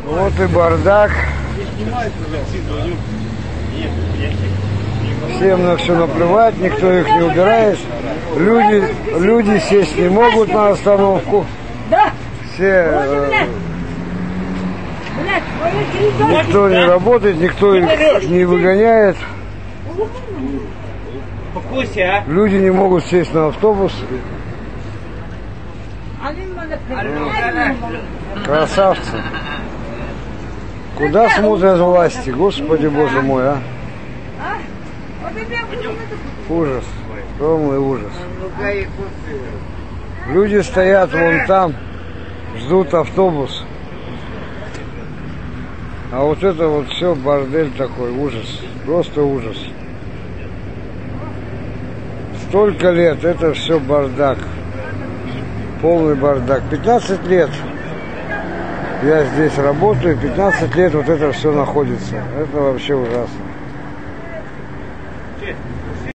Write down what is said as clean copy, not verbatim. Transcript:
Вот и бардак. Всем на все наплевать, никто их не убирает. Люди сесть не могут на остановку. Все, никто не работает, никто их не выгоняет. Люди не могут сесть на автобус. Красавцы. Куда смотрят власти? Господи Боже мой, а? Ужас. Полный ужас. Люди стоят вон там, ждут автобус. А вот это вот все бордель такой, ужас. Просто ужас. Столько лет, это все бардак. Полный бардак. 15 лет я здесь работаю, 15 лет вот это все находится. Это вообще ужасно.